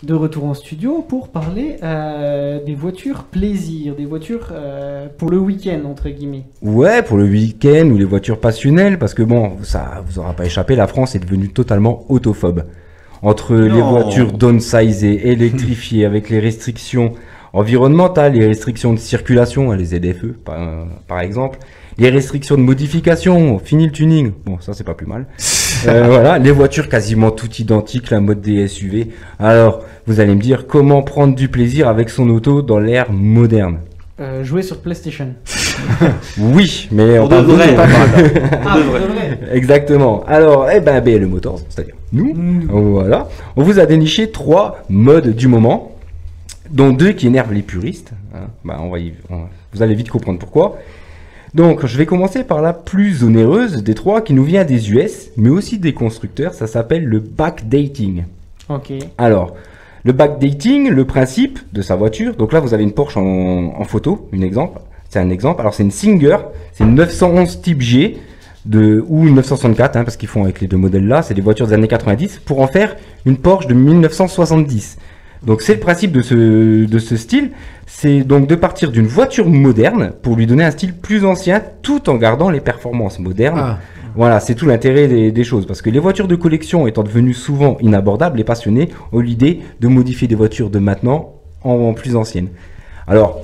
De retour en studio pour parler des voitures plaisir, des voitures pour le week-end, entre guillemets. Ouais, pour le week-end ou les voitures passionnelles, parce que bon, ça vous aura pas échappé, la France est devenue totalement autophobe. Entre les voitures downsizées, électrifiées, avec les restrictions environnementales, les restrictions de circulation, les ZFE par exemple, les restrictions de modification, fini le tuning, bon ça c'est pas plus mal. Voilà, les voitures quasiment toutes identiques, la mode des SUV. Alors, vous allez me dire comment prendre du plaisir avec son auto dans l'ère moderne. Jouer sur PlayStation. Oui, mais on parle de vrai. Vrai. Exactement. Alors, BM Motors, c'est-à-dire nous, voilà, on vous a déniché 3 modes du moment, dont 2 qui énervent les puristes. Hein. Vous allez vite comprendre pourquoi. Donc, je vais commencer par la plus onéreuse des 3 qui nous vient des US, mais aussi des constructeurs. Ça s'appelle le backdating. Ok. Alors, le backdating, le principe de sa voiture. Donc là, vous avez une Porsche en photo, c'est un exemple. Alors, c'est une Singer, c'est une 911 Type G ou une 964, hein, parce qu'ils font avec les 2 modèles là. C'est des voitures des années 90 pour en faire une Porsche de 1970. Donc c'est le principe de ce style, c'est donc de partir d'une voiture moderne pour lui donner un style plus ancien tout en gardant les performances modernes. Ah. Voilà, c'est tout l'intérêt des choses, parce que les voitures de collection étant devenues souvent inabordables, les passionnés ont l'idée de modifier des voitures de maintenant en plus anciennes. Alors,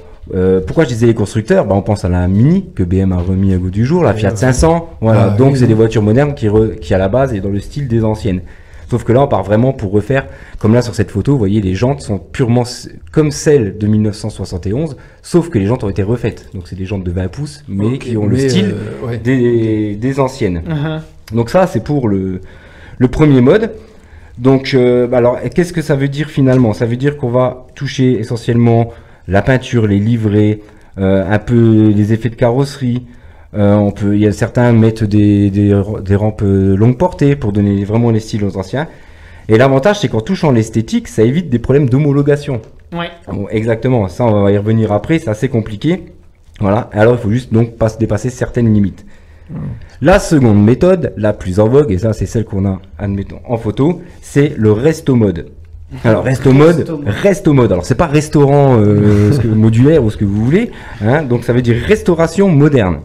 pourquoi je disais les constructeurs, on pense à la Mini que BM a remis à goût du jour, la Fiat 500, voilà, donc c'est des voitures modernes qui à la base est dans le style des anciennes. Sauf que là, on part vraiment pour refaire, comme là sur cette photo, vous voyez, les jantes sont purement comme celles de 1971, sauf que les jantes ont été refaites. Donc c'est des jantes de 20 pouces, mais qui ont le style des anciennes. Donc ça, c'est pour le premier mode. Donc, alors, qu'est-ce que ça veut dire finalement? Ça veut dire qu'on va toucher essentiellement la peinture, les livrets, un peu les effets de carrosserie. Il y a certains mettent des rampes longue portée pour donner vraiment les styles aux anciens. Et l'avantage, c'est qu'en touchant l'esthétique, ça évite des problèmes d'homologation. Ouais. Bon, exactement. Ça, on va y revenir après. C'est assez compliqué. Voilà. Alors, il faut juste donc pas se dépasser certaines limites. La seconde méthode, la plus en vogue, et ça, c'est celle qu'on a, admettons, en photo, c'est le resto mode. Alors resto mode. Alors c'est pas restaurant modulaire ou ce que vous voulez. Hein, donc ça veut dire restauration moderne.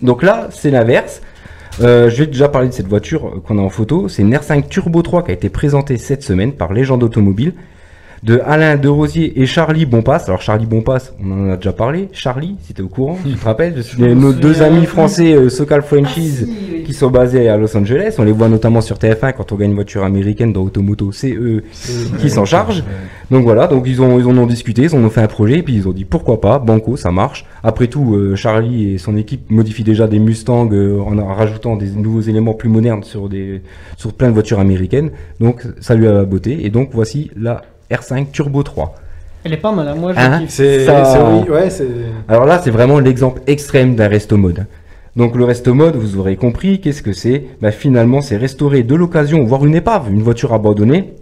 Donc là, c'est l'inverse. Je vais déjà parler de cette voiture qu'on a en photo. C'est une R5 Turbo 3 qui a été présentée cette semaine par Légende Automobile de Alain Derosier et Charlie Bonpass. Alors Charlie Bonpass, on en a déjà parlé. Charlie, si tu es au courant, tu te rappelles, nos 2 amis français Sokal Franchise qui sont basés à Los Angeles. On les voit notamment sur TF1 quand on gagne une voiture américaine dans Automoto. C'est eux qui s'en chargent. Donc voilà, donc ils en ont discuté, ils en ont fait un projet et puis ils ont dit pourquoi pas, banco, ça marche. Après tout, Charlie et son équipe modifient déjà des Mustangs en rajoutant des nouveaux éléments plus modernes sur plein de voitures américaines. Donc ça lui a beauté et donc voici la R5 Turbo 3. Elle est pas mal, hein. Moi je kiffe. Alors là, c'est vraiment l'exemple extrême d'un resto mode. Donc le resto mode, vous aurez compris, qu'est-ce que c'est? Finalement, c'est restaurer de l'occasion, voire une épave, une voiture abandonnée,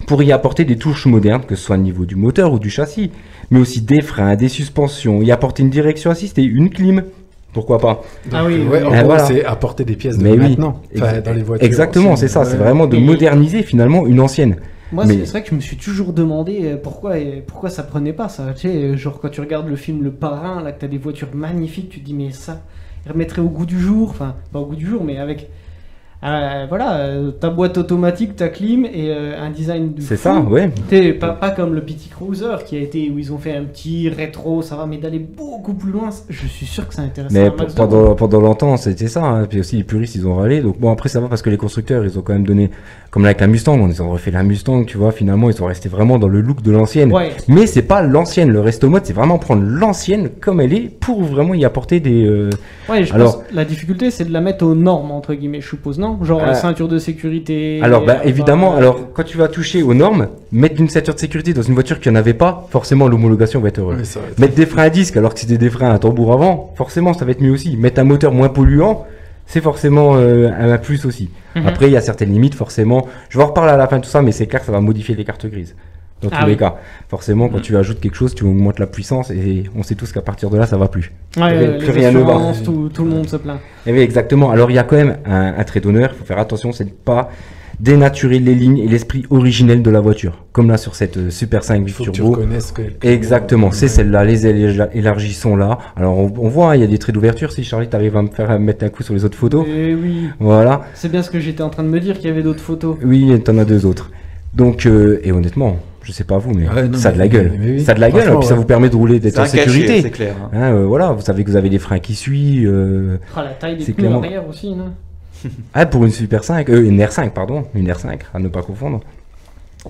pour y apporter des touches modernes, que ce soit au niveau du moteur ou du châssis, mais aussi des freins, des suspensions, y apporter une direction assistée, une clim. Pourquoi pas? Ah oui, en gros, voilà. C'est apporter des pièces de maintenant, dans les voitures. Exactement, c'est ça, c'est vraiment de moderniser finalement une ancienne. Moi, c'est vrai que je me suis toujours demandé pourquoi ça prenait pas ça. Tu sais, genre quand tu regardes le film Le Parrain, là, que t'as des voitures magnifiques, tu te dis, mais ça, ils remettraient au goût du jour, enfin, pas au goût du jour, mais avec. Ta boîte automatique, ta clim et un design de c'est fou. Ça, ouais. Pas comme le PT Cruiser où ils ont fait un petit rétro, ça va, mais d'aller beaucoup plus loin, je suis sûr que ça intéresse. Mais pendant longtemps, c'était ça. Hein. Puis aussi, les puristes, ils ont râlé. Donc bon, après, ça va parce que les constructeurs, ils ont quand même donné, comme avec la Mustang, ils ont refait la Mustang, tu vois, finalement, ils sont restés vraiment dans le look de l'ancienne. Ouais. Mais c'est pas l'ancienne. Le resto mode, c'est vraiment prendre l'ancienne comme elle est pour vraiment y apporter des... Ouais, je pense que la difficulté, c'est de la mettre aux normes, entre guillemets, je suppose, non? Genre ceinture de sécurité. Alors évidemment, alors quand tu vas toucher aux normes, mettre une ceinture de sécurité dans une voiture qui n'en avait pas, forcément l'homologation va être heureuse. Mettre des freins à disque alors que c'était des freins à tambour avant, forcément ça va être mieux aussi. Mettre un moteur moins polluant, c'est forcément un plus aussi. Après il y a certaines limites forcément. Je vais en reparler à la fin de tout ça, mais c'est clair que ça va modifier les cartes grises. Dans tous les cas, forcément, quand tu ajoutes quelque chose, tu augmentes la puissance et on sait tous qu'à partir de là, ça va plus. Plus rien ne va. Tout le monde se plaint. Et oui, exactement. Alors, il y a quand même un trait d'honneur. Il faut faire attention, c'est de pas dénaturer les lignes et l'esprit originel de la voiture. Comme là sur cette Super 5 Turbo. Tu reconnaisses Exactement, c'est celle-là, les élargis sont là. Alors on voit, il y a des traits d'ouverture. Si Charlie, t'arrives à me faire mettre un coup sur les autres photos. Oui. Voilà. C'est bien ce que j'étais en train de me dire, qu'il y avait d'autres photos. Oui, t'en as 2 autres. Donc, et honnêtement, je sais pas vous, mais ça a de la gueule. Oui. Ça a de la gueule, et puis ça vous permet de rouler, d'être en sécurité. C'est clair. Voilà, vous savez que vous avez des freins qui suivent. La taille des pneus arrière aussi, non? Pour une Super 5, une R5, pardon, une R5, à ne pas confondre.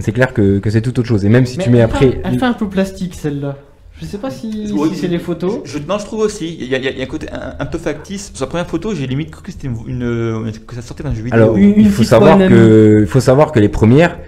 C'est clair que c'est tout autre chose. Et même si tu mets après. Elle fait un peu plastique celle-là. Je sais pas si c'est les photos. Non, je trouve aussi. Il y a un côté un peu factice. Sur la première photo, j'ai limite cru que c'était que ça sortait d'un jeu vidéo. Alors, il faut savoir que les premières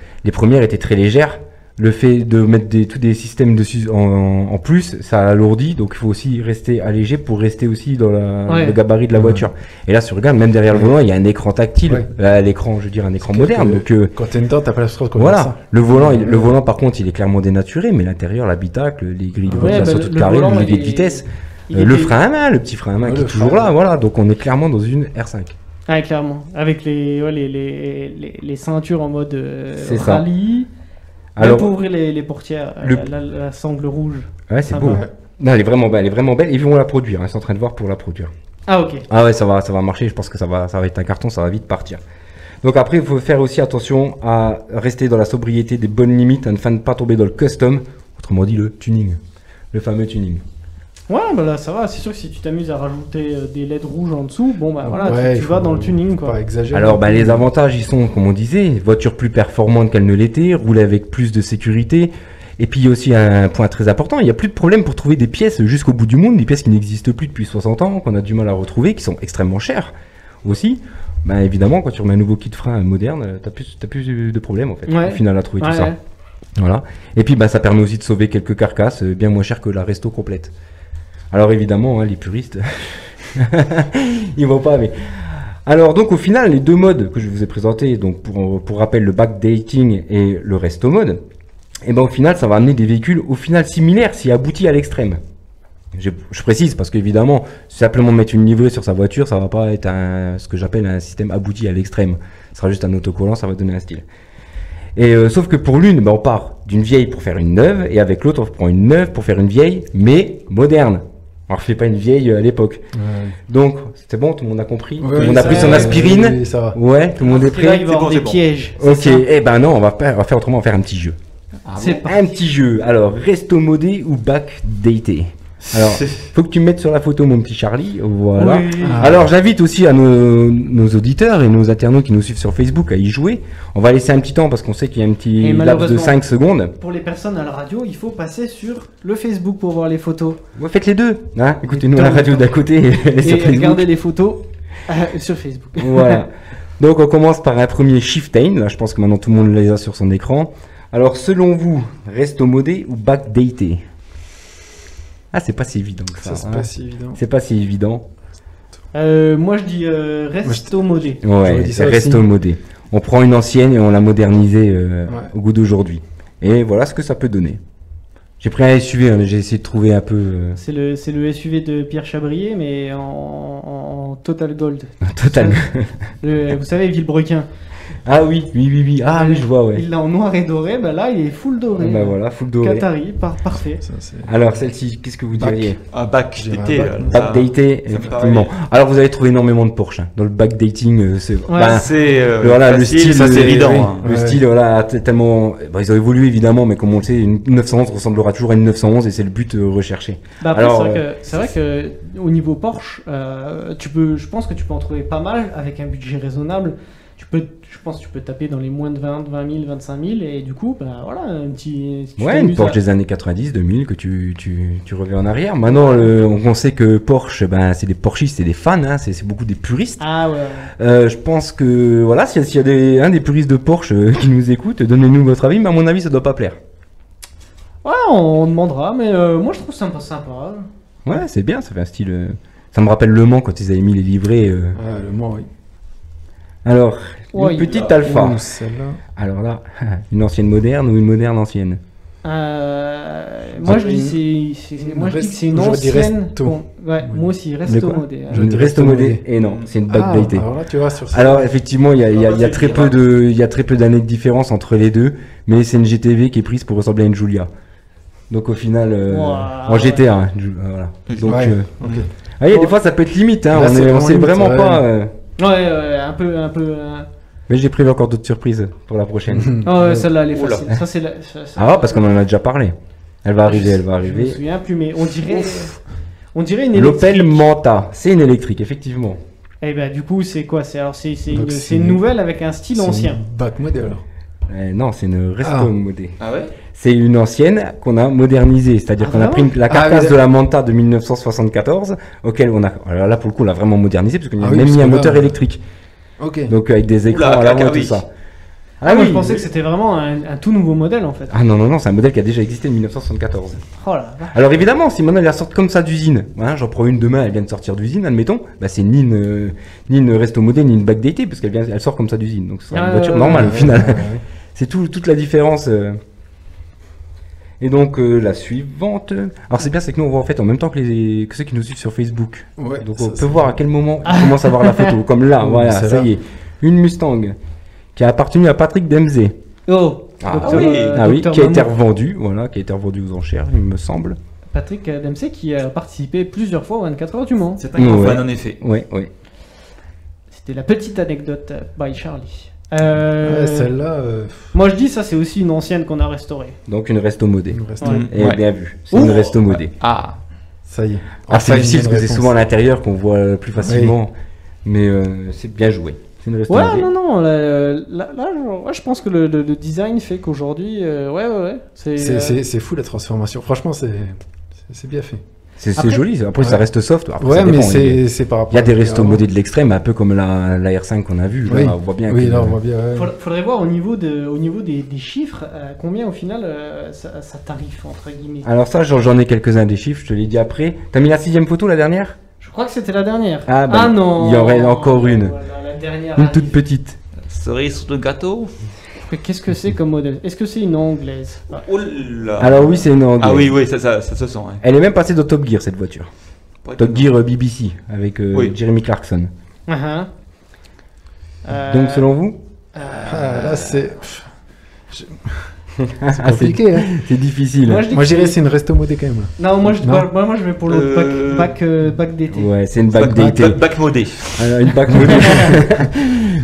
étaient très légères. Le fait de mettre tous des systèmes dessus en plus, ça alourdit, donc il faut aussi rester allégé pour rester aussi dans le gabarit de la voiture. Et là, si tu regardes, même derrière le volant, il y a un écran tactile. L'écran, je veux dire, un écran moderne. Donc, quand t'es dedans, t'as pas la stress comme voilà. ça. Le volant, par contre, il est clairement dénaturé, mais l'intérieur, l'habitacle, les grilles de ventilation toutes carrées, le levier de vitesse, le frein à main, le petit frein à main qui est toujours là. Voilà, donc on est clairement dans une R5. Ah, clairement. Avec les ceintures en mode rallye. Alors, pour ouvrir les portières, la sangle rouge. Ouais, c'est beau. Non, elle est vraiment belle. Ils vont la produire. Ils sont en train de voir pour la produire. Ah, ok. Ah ouais, ça va marcher. Je pense que ça va être un carton. Ça va vite partir. Donc après, il faut faire aussi attention à rester dans la sobriété des bonnes limites afin de ne pas tomber dans le custom. Autrement dit, le tuning. Le fameux tuning. Ouais, bah là ça va, c'est sûr que si tu t'amuses à rajouter des LED rouges en dessous, bon bah voilà, tu vas dans le tuning quoi. Pas exagérer. Alors les avantages ils sont, comme on disait, voiture plus performante qu'elle ne l'était, rouler avec plus de sécurité. Et puis il y a aussi un point très important, il n'y a plus de problème pour trouver des pièces jusqu'au bout du monde, des pièces qui n'existent plus depuis 60 ans, qu'on a du mal à retrouver, qui sont extrêmement chères aussi. Bah évidemment, quand tu remets un nouveau kit frein moderne, t'as plus de problèmes en fait, au final à trouver tout ça. Voilà. Et puis ça permet aussi de sauver quelques carcasses, bien moins cher que la resto complète. Alors évidemment, les puristes, ils vont pas. Mais alors donc au final, les 2 modes que je vous ai présentés, donc pour rappel le backdating et le resto mode, et au final, ça va amener des véhicules au final similaires, si aboutis à l'extrême. Je précise parce qu'évidemment, simplement mettre une livrée sur sa voiture, ça va pas être ce que j'appelle un système abouti à l'extrême. Ce sera juste un autocollant, ça va donner un style. Et sauf que pour l'une, on part d'une vieille pour faire une neuve, et avec l'autre, on prend une neuve pour faire une vieille, mais moderne. Alors, je fais pas une vieille à l'époque. Donc, c'était bon, tout le monde a compris. Tout le monde a pris son aspirine. Ouais, tout le monde est prêt. Là, il va y avoir des pièges. Ok, non, on va faire autrement, on va faire un petit jeu. C'est un petit jeu. Alors, resto modé ou backdaté? Alors, faut que tu me mettes sur la photo mon petit Charlie, voilà. Oui. Alors, j'invite aussi à nos auditeurs et nos internautes qui nous suivent sur Facebook à y jouer. On va laisser un petit temps parce qu'on sait qu'il y a un petit laps de 5 secondes. Pour les personnes à la radio, il faut passer sur le Facebook pour voir les photos. Ouais, faites les deux. Hein, écoutez-nous à la radio d'à côté et regardez les photos sur Facebook. Voilà. Donc, on commence par un premier Shiftain. Là, je pense que maintenant tout le monde les a sur son écran. Alors, selon vous, resto modé ou backdaté? Ah, c'est pas si évident que ça. C'est pas si évident. C'est pas si évident. Moi, je dis resto modé. Ouais, resto modé. On prend une ancienne et on l'a modernisée au goût d'aujourd'hui. Et voilà ce que ça peut donner. J'ai pris un SUV, j'ai essayé de trouver un peu... C'est le SUV de Pierre Chabrier, mais en Total Gold. Total. Vous savez, Villebrequin. Ah oui. Ah oui, je vois, ouais. Il l'a en noir et doré, là il est full doré. Voilà, full doré. Qatari, parfait. Alors celle-ci, qu'est-ce que vous diriez? Backdaté. Backdaté, effectivement. Alors vous avez trouvé énormément de Porsche. Dans le backdating, c'est... le style, ça c'est évident. Le style, voilà, tellement... ils ont évolué évidemment, mais comme on le sait, une 911 ressemblera toujours à une 911 et c'est le but recherché. C'est vrai que au niveau Porsche, je pense que tu peux en trouver pas mal avec un budget raisonnable. Je pense que tu peux taper dans les moins de 20 000, 25 000 et du coup, voilà, un petit... une Porsche des années 90, 2000 que tu reviens en arrière. Maintenant, on sait que Porsche, c'est des Porschistes, c'est des fans, hein, c'est beaucoup des puristes. Ah ouais. Je pense que, voilà, s'il y a un des puristes de Porsche qui nous écoute, donnez-nous votre avis, mais à mon avis, ça doit pas plaire. Ouais, on demandera, mais moi je trouve ça sympa. Ouais, c'est bien, ça fait un style... Ça me rappelle Le Mans quand ils avaient mis les livrets. Ouais, Le Mans, oui. Alors, une petite Alpha. Alors là, une ancienne moderne ou une moderne ancienne? Moi je dis que c'est une ancienne. Moi aussi, resto modé. Je dis resto modé et non, c'est une bug datée. Alors là, tu vois, sur alors effectivement, il y a très peu d'années de différence entre les deux, mais c'est une GTV qui est prise pour ressembler à une Giulia. Donc au final, en GTA, hein, voilà. Donc, des fois ça peut être limite, hein, on sait vraiment pas. Un peu. Mais j'ai prévu encore d'autres surprises pour la prochaine. Celle-là elle est facile. Parce qu'on en a déjà parlé. Elle va arriver. Je me souviens plus, mais on dirait une électrique. L'Opel Manta, c'est une électrique, effectivement. Et du coup, c'est quoi? C'est une nouvelle avec un style ancien. C'est une bac modèle alors. Non, c'est une resto modé. Ah ouais? C'est une ancienne qu'on a modernisée, c'est-à-dire qu'on a pris la carcasse de la Manta de 1974, auquel on a, alors là pour le coup on l'a vraiment modernisée parce qu'on a même mis un moteur électrique. Donc avec des écrans à l'avant et tout ça. Moi je pensais que c'était vraiment un tout nouveau modèle en fait. Non, c'est un modèle qui a déjà existé en 1974. Alors évidemment, si maintenant elle sort comme ça d'usine, j'en prends une demain, elle vient de sortir d'usine, admettons, c'est ni une resto modé ni une backdatée parce qu'elle sort comme ça d'usine, donc ce sera une voiture normale au final. C'est toute la différence. Et donc la suivante. Alors c'est bien, c'est que nous on voit en fait en même temps que ceux qui nous suivent sur Facebook. Donc on peut voir à quel moment on commence à voir la photo. Comme là, voilà, ça y est. Une Mustang qui a appartenu à Patrick Dempsey. Qui a été revendue, aux enchères, il me semble. Patrick Dempsey qui a participé plusieurs fois aux 24 heures du Mans. C'est un grand fan en effet. C'était la petite anecdote by Charlie. Celle-là. Moi je dis ça, c'est aussi une ancienne qu'on a restaurée. Donc une resto modé. Bien vu. C'est une resto modé. Ça y est. C'est difficile parce que c'est souvent à l'intérieur qu'on voit plus facilement. Mais c'est bien joué. C'est une resto modé. Là, je pense que le design fait qu'aujourd'hui, c'est fou la transformation. Franchement, c'est bien fait. C'est joli, après ça reste soft. Après, mais c'est par rapport. Il y a des restos modés de l'extrême, un peu comme la R5 qu'on a vu. Là, on voit bien. Là, on voit bien. Faudrait voir au niveau des chiffres, combien au final ça tarife entre guillemets. Alors ça, j'en ai quelques-uns des chiffres, je te l'ai dit après. T'as mis la 6ème photo, la dernière? Je crois que c'était la dernière. Non. Il y aurait encore une. La dernière. Une toute petite. Cerise sur le gâteau. Qu'est-ce que c'est comme modèle? Est-ce que c'est une anglaise? Alors oui, c'est une anglaise. Oui, ça se sent. Elle est même passée dans Top Gear cette voiture. Top Gear BBC avec Jeremy Clarkson. Donc selon vous? Là c'est compliqué. C'est difficile. Moi je dirais c'est une resto modé quand même. Non, moi je vais pour le bac d'été. Ouais, c'est une bac d'été. Bac modé. Alors, une bac modé.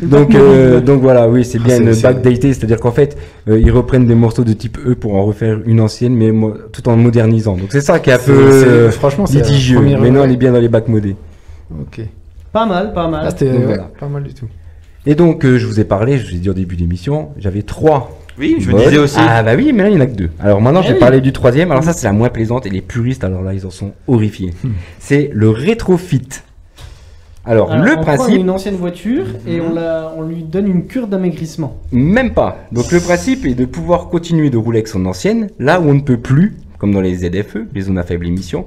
Donc voilà, oui, c'est bien une back datée, c'est-à-dire qu'en fait, ils reprennent des morceaux de type E pour en refaire une ancienne, mais tout en modernisant. Donc c'est ça qui est un peu litigieux, mais non, elle est bien dans les bacs modés. Ok. Pas mal. C'était pas mal du tout. Et donc, je vous ai parlé, je vous ai dit au début de l'émission, j'avais 3. Oui, je me disais aussi. Oui, mais là, il n'y en a que 2. Alors maintenant, je vais parler du 3e. Alors ça, c'est la moins plaisante, et les puristes, alors là, ils en sont horrifiés. C'est le rétrofit. Alors le principe. On prend une ancienne voiture et on lui donne une cure d'amaigrissement. Même pas. Donc le principe est de pouvoir continuer de rouler avec son ancienne, là où on ne peut plus, comme dans les ZFE, les zones à faible émission,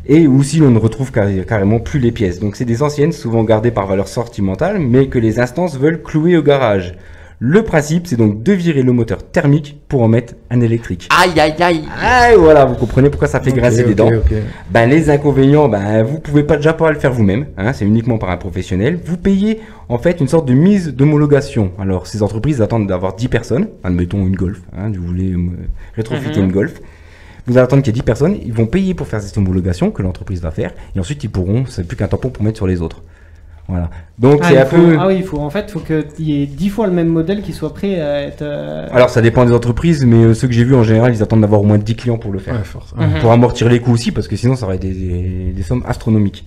et où si l'on ne retrouve carrément plus les pièces. Donc c'est des anciennes, souvent gardées par valeur sentimentale, mais que les instances veulent clouer au garage. Le principe, c'est donc de virer le moteur thermique pour en mettre un électrique. Aïe, voilà, vous comprenez pourquoi ça fait grincer des dents. Les inconvénients, vous pouvez déjà pas le faire vous-même, c'est uniquement par un professionnel. Vous payez en fait une sorte de mise d'homologation. Alors ces entreprises attendent d'avoir 10 personnes, admettons une Golf, vous voulez rétrofiter une Golf. Vous allez attendre qu'il y ait 10 personnes, ils vont payer pour faire cette homologation que l'entreprise va faire, et ensuite ils pourront, c'est plus qu'un tampon pour mettre sur les autres. Voilà. Donc c'est un peu. Il faut qu'il y ait 10 fois le même modèle qui soit prêt à être. Alors ça dépend des entreprises, mais ceux que j'ai vus en général, ils attendent d'avoir au moins 10 clients pour le faire. Pour amortir les coûts aussi, parce que sinon ça aurait des sommes astronomiques.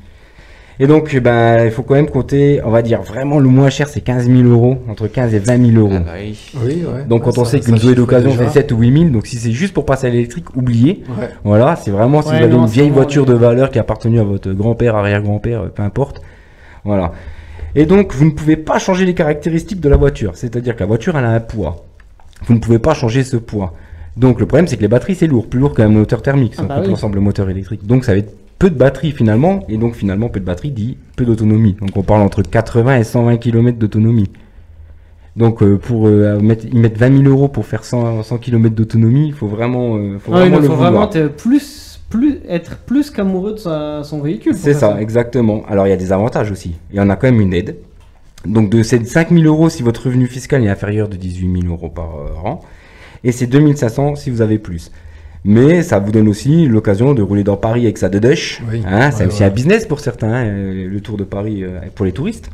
Et donc il faut quand même compter, on va dire vraiment le moins cher, c'est 15 000 €, entre 15 et 20 000 €. Donc quand on sait qu'une Zoé d'occasion fait 7 ou 8 000, donc si c'est juste pour passer à l'électrique, oubliez. Voilà, c'est vraiment si vous avez une vieille voiture de valeur qui a appartenu à votre grand-père, arrière-grand-père, peu importe. Voilà. Et donc, vous ne pouvez pas changer les caractéristiques de la voiture. C'est-à-dire que la voiture, elle a un poids. Vous ne pouvez pas changer ce poids. Donc, le problème, c'est que les batteries, c'est lourd. Plus lourd qu'un moteur thermique, si on compte l'ensemble le moteur électrique. Donc, ça va être peu de batterie, finalement. Et donc, finalement, peu de batterie dit peu d'autonomie. Donc, on parle entre 80 et 120 km d'autonomie. Donc pour y mettre 20 000 € pour faire 100 km d'autonomie, il faut vraiment, faut vraiment être plus qu'amoureux de son véhicule. C'est ça, exactement. Alors il y a des avantages aussi. Il y en a quand même une aide. Donc de ces 5 000 € si votre revenu fiscal est inférieur de 18 000 € par an. Et c'est 2 500 si vous avez plus. Mais ça vous donne aussi l'occasion de rouler dans Paris avec sa Dedoche. Oui. Hein, c'est aussi un business pour certains, hein, le Tour de Paris pour les touristes.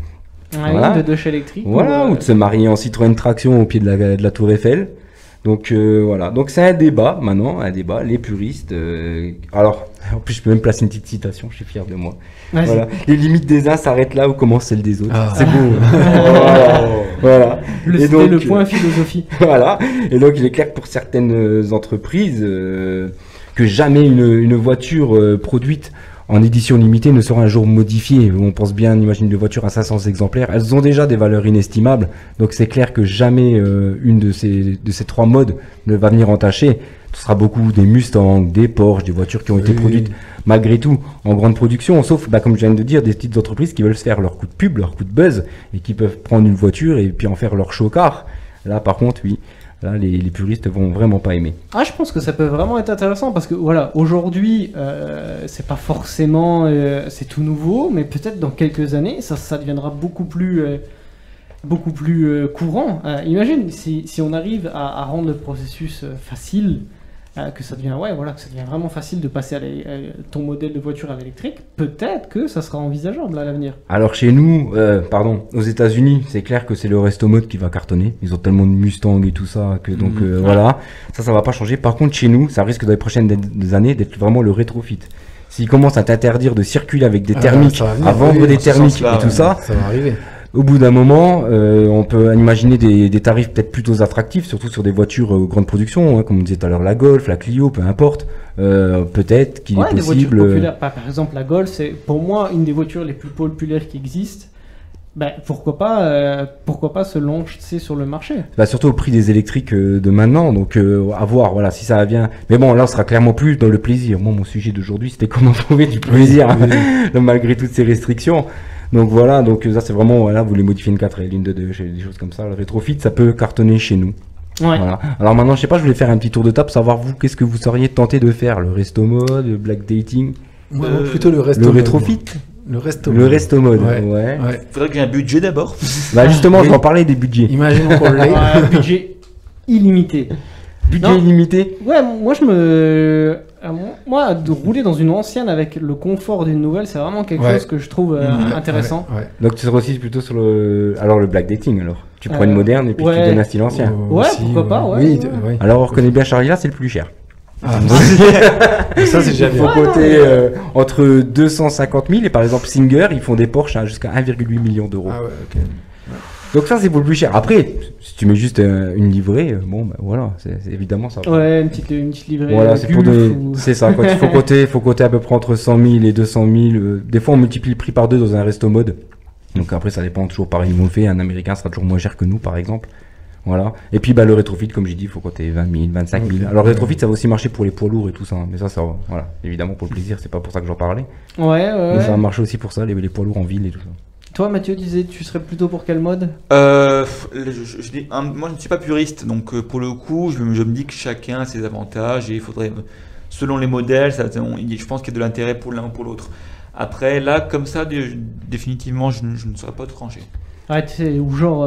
Voilà. Une Dedoche électrique. Voilà, ou de se marier en Citroën Traction au pied de la Tour Eiffel. Donc voilà, donc c'est un débat maintenant, les puristes. Alors, en plus je peux même placer une petite citation, je suis fier de moi. Voilà. Les limites des uns s'arrêtent là où commencent celles des autres. Ah. C'est beau. Voilà. C'était le point philosophie. Voilà. Et donc il est clair que pour certaines entreprises que jamais une voiture produite en édition limitée ne sera un jour modifiée. On pense bien, on imagine des voitures à 500 exemplaires. Elles ont déjà des valeurs inestimables. Donc c'est clair que jamais une de ces trois modes ne va venir entacher. Ce sera beaucoup des Mustangs, des Porsche, des voitures qui ont été produites malgré tout en grande production. Sauf, comme je viens de dire, des petites entreprises qui veulent se faire leur coup de pub, leur coup de buzz et qui peuvent prendre une voiture et puis en faire leur show-car. Là par contre, oui. Là, les puristes vont vraiment pas aimer. Ah, je pense que ça peut vraiment être intéressant parce que voilà, aujourd'hui, c'est pas forcément, c'est tout nouveau, mais peut-être dans quelques années, ça deviendra beaucoup plus courant. Imagine si on arrive à rendre le processus facile, que ça devient vraiment facile de passer à ton modèle de voiture à l'électrique. Peut-être que ça sera envisageable à l'avenir. Alors chez nous, aux États-Unis, c'est clair que c'est le resto mode qui va cartonner. Ils ont tellement de Mustang et tout ça que donc voilà, ça va pas changer. Par contre chez nous, ça risque dans les prochaines années d'être vraiment le rétrofit. S'ils commencent à t'interdire de circuler avec des thermiques, à vendre des thermiques et tout ça va arriver. Au bout d'un moment, on peut imaginer des tarifs peut-être plutôt attractifs, surtout sur des voitures grande production, hein, comme on disait tout à l'heure, la Golf, la Clio, peu importe. Peut-être qu'il est possible. Des voitures populaires. Par exemple, la Golf, c'est pour moi une des voitures les plus populaires qui existent. Pourquoi pas se lancer sur le marché. Surtout au prix des électriques de maintenant, donc à voir, voilà, si ça vient. Mais bon, là, on sera clairement plus dans le plaisir. Moi, mon sujet d'aujourd'hui, c'était comment trouver du plaisir malgré toutes ces restrictions. Donc voilà, donc ça c'est vraiment, voilà, vous voulez modifier une 4 et l'une de 2, des choses comme ça. Le rétrofit, ça peut cartonner chez nous. Ouais. Voilà. Alors maintenant, je sais pas, je voulais faire un petit tour de table, savoir vous, qu'est-ce que vous seriez tenté de faire? Le resto mode, le black dating? Moi, plutôt le resto mode. Le rétrofit? Le resto mode, ouais. Faudrait que j'ai un budget d'abord. Justement, je vais en parler des budgets. Imaginons qu'on l'ait. Un budget illimité. Budget illimité? Ouais, moi, de rouler dans une ancienne avec le confort d'une nouvelle, c'est vraiment quelque chose que je trouve intéressant. Ouais. Donc tu seras aussi plutôt sur le black dating alors. Tu prends une moderne et puis tu donnes un style ancien. Pourquoi pas, Oui. Alors on reconnaît bien Charlie là, c'est le plus cher. Ça c'est déjà bien. Il faut compter entre 250 000 et par exemple Singer, ils font des Porsche jusqu'à 1,8 million d'euros. Ah ouais, ok. Donc ça c'est pour le plus cher. Après, si tu mets juste une livrée, voilà, c'est évidemment ça. Ouais, une petite livrée. Voilà, c'est pour c'est ça. Quand il faut compter à peu près entre 100 000 et 200 000. Des fois on multiplie le prix par 2 dans un resto mode. Donc après ça dépend toujours pareil où on le fait. Un Américain sera toujours moins cher que nous par exemple. Voilà. Et puis le rétrofit, comme j'ai dit, il faut compter 20 000, 25 000. Alors le rétrofit ça va aussi marcher pour les poids lourds et tout ça. Mais ça voilà, évidemment pour le plaisir, c'est pas pour ça que j'en parlais. Ouais. Mais ça va marcher aussi pour ça, les poids lourds en ville et tout ça. Toi, Mathieu, tu serais plutôt pour quel mode? Moi, je ne suis pas puriste, donc pour le coup, je me dis que chacun a ses avantages et il faudrait, selon les modèles, je pense qu'il y a de l'intérêt pour l'un ou pour l'autre. Après, là, comme ça, définitivement, je ne saurais pas te trancher. Ouais, tu sais, ou genre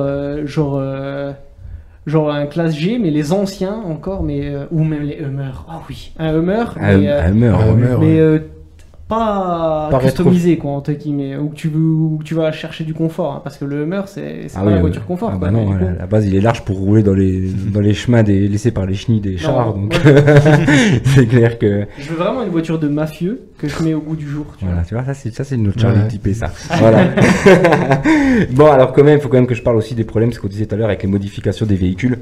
un classe G, mais les anciens encore, ou même les Hummer. Ah oui, un Hummer. Mais pas customisé quoi entre guillemets, où tu vas chercher du confort hein, parce que le Hummer c'est pas la voiture confort. Non, à la base il est large pour rouler dans les chemins laissés par les chenilles des chars, donc c'est clair que je veux vraiment une voiture de mafieux que je mets au goût du jour. Tu vois, ça c'est notre Charlie typé ça. Voilà. Bon alors quand même, il faut quand même que je parle aussi des problèmes, ce qu'on disait tout à l'heure avec les modifications des véhicules.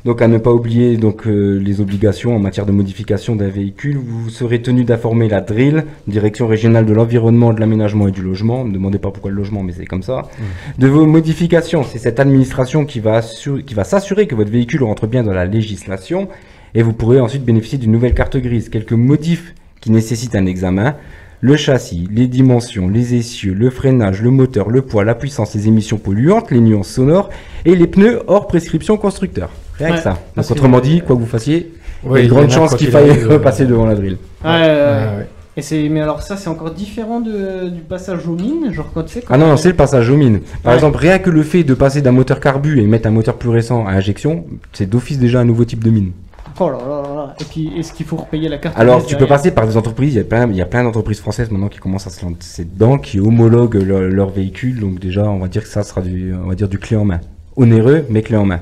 Donc à ne pas oublier les obligations en matière de modification d'un véhicule. Vous serez tenu d'informer la DRIL, Direction régionale de l'environnement, de l'aménagement et du logement. Ne me demandez pas pourquoi le logement, mais c'est comme ça. De vos modifications. C'est cette administration qui va s'assurer que votre véhicule rentre bien dans la législation. Et vous pourrez ensuite bénéficier d'une nouvelle carte grise. Quelques modifs qui nécessitent un examen. le châssis, les dimensions, les essieux, le freinage, le moteur, le poids, la puissance, les émissions polluantes, les nuances sonores et les pneus hors prescription constructeur. Rien que ça. Donc autrement dit, quoi que vous fassiez, il y a une grande chance qu'il faille repasser devant la drill. Mais alors ça c'est encore différent du passage aux mines, genre quand tu sais. Ah non, c'est le passage aux mines. Par exemple, rien que le fait de passer d'un moteur carbu et mettre un moteur plus récent à injection, c'est d'office déjà un nouveau type de mine. Oh là là là. Et puis est-ce qu'il faut repayer la carte? Alors tu peux passer par des entreprises, il y a plein d'entreprises françaises maintenant qui commencent à se lancer dedans, qui homologuent leurs véhicules, donc déjà on va dire que ça sera du clé en main. Onéreux, mais clé en main.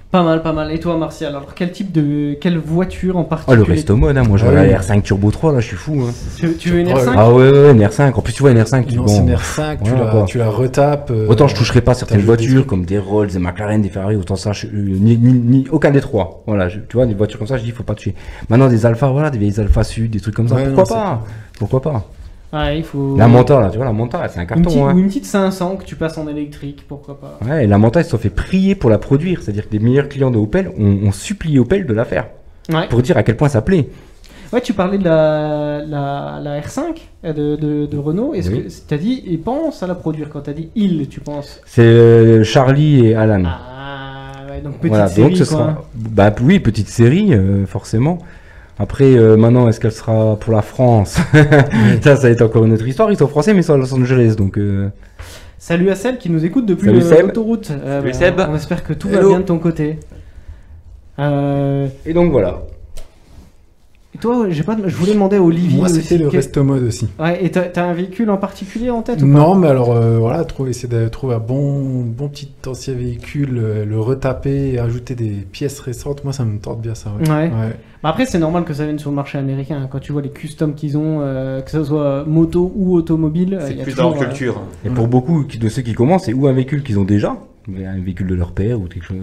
Pas mal. Et toi, Martial, alors quelle voiture en Oh, particulier? le resto mode, hein. Moi je vois la R5 Turbo 3, là je suis fou. Hein. Tu veux une R5? Ah ouais, une R5. En plus, tu vois, une R5, c'est une R5, tu la retapes. Autant je toucherai pas certaines voitures comme des Rolls, des McLaren, des Ferrari, autant ça, aucun des trois. Voilà, tu vois, des voitures comme ça, je dis, faut pas toucher. Maintenant, des Alpha, voilà, des vieilles Alpha Sud, des trucs comme ça. Pourquoi pas? Ouais, il faut... La Manta, là, tu vois, la Manta, c'est un carton. Ou une petite 500 que tu passes en électrique, pourquoi pas. Ouais, et la Manta, ils se sont fait prier pour la produire. C'est-à-dire que les meilleurs clients de Opel ont supplié Opel de la faire. Ouais. Pour dire à quel point ça plaît. Ouais, tu parlais de la R5 de Renault. Est-ce que tu as dit, ils pensent à la produire quand tu as dit ils, tu penses? C'est Charlie et Alan. Ah, ouais, donc petite série, donc ce sera... Bah oui, petite série, forcément. Après, maintenant, est-ce qu'elle sera pour la France? Ça va être encore une autre histoire. Ils sont français, mais ils sont à Los Angeles, donc... Salut à Seb qui nous écoute depuis l'autoroute. Salut Seb. On espère que tout va bien de ton côté. Et donc, voilà. Et toi, je voulais demander à Olivier... Moi, c'était le resto mode aussi. Ouais, et t'as un véhicule en particulier en tête ou pas? Non, mais alors, essayer de trouver un bon petit ancien véhicule, le retaper et ajouter des pièces récentes. Moi, ça me tente bien ça. Ouais. Bah après, c'est normal que ça vienne sur le marché américain. Hein. Quand tu vois les customs qu'ils ont, que ce soit moto ou automobile, c'est y a plus toujours, dans la culture. Et pour beaucoup de ceux qui commencent, c'est ou un véhicule qu'ils ont déjà, un véhicule de leur père ou quelque chose.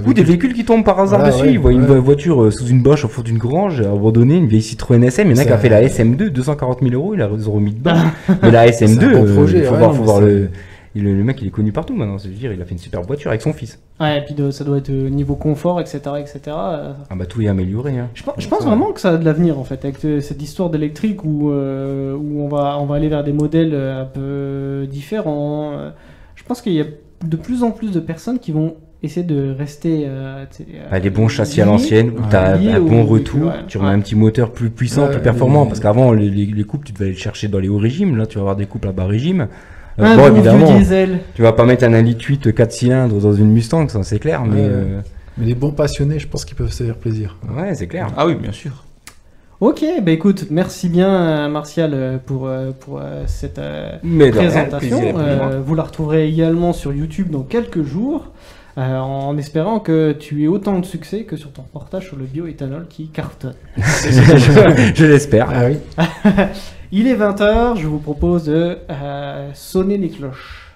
Ou des véhicules qui tombent par hasard dessus. Ils voient une voiture sous une bâche au fond d'une grange, abandonnée, une vieille Citroën SM. Il y en a qui a fait la SM2, 240 000 €, ils ont remis dedans. Mais la SM2, il faut voir le mec, il est connu partout maintenant. C'est-à-dire, il a fait une super voiture avec son fils. Ouais, et puis ça doit être niveau confort, etc. Ah bah tout est amélioré. Hein. Je pense vraiment que ça a de l'avenir en fait, avec cette histoire d'électrique où on va aller vers des modèles un peu différents. Je pense qu'il y a de plus en plus de personnes qui vont essayer de rester... des bons châssis à l'ancienne, où tu as un bon retour, tu remets un petit moteur plus puissant, plus performant, parce qu'avant, les couples, tu devais aller chercher dans les hauts régimes, là tu vas avoir des couples à bas régime. Bon, évidemment, tu vas pas mettre un 1,8 4 cylindres dans une Mustang, ça c'est clair, mais les bons passionnés, je pense qu'ils peuvent se faire plaisir. Ouais, c'est clair. Ah oui, bien sûr. Ok, bah écoute, merci bien Martial pour cette présentation. Vous la retrouverez également sur YouTube dans quelques jours, en espérant que tu aies autant de succès que sur ton reportage sur le bioéthanol qui cartonne. Je l'espère. Ah oui. Il est 20h, je vous propose de sonner les cloches.